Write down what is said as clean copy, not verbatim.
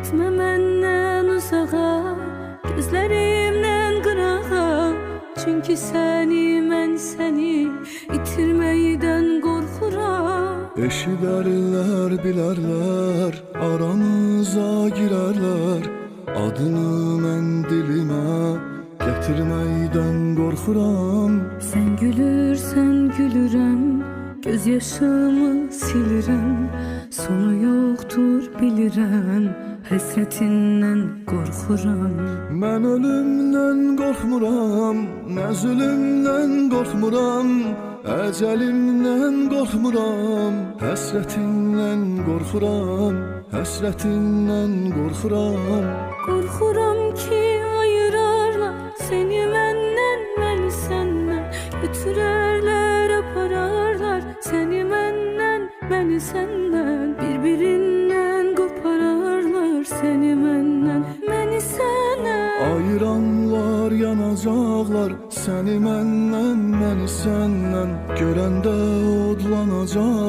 Getmə məndən uzağa, gözlərimdən qırağa. Çünki səni itirməkdən qorxuram. Eşidərlər, bilərlər, aramıza girərlər. Adını mən dilimə gətirməkdən qorxuram. Sən gülürsən, gülürəm, göz yaşımı silirəm. Sonu yoxdur bilirəm, həsrətindən qorxuram. Mən ölümdən qorxmuram, nə zülümdən qorxmuram. Əcəlimdən qorxmuram, həsrətindən qorxuram. Həsrətindən qorxuram. Qorxuram ki ayırarlar səni məndən, məni səndən. Götürərlər, apararlar səni məndən, məni səndən. Bir-birindən qopararlar səni məndən, məni səndən. Ayıranlar yanacaqlar, səni məndən, məni səndən. Görəndə odlanacaq.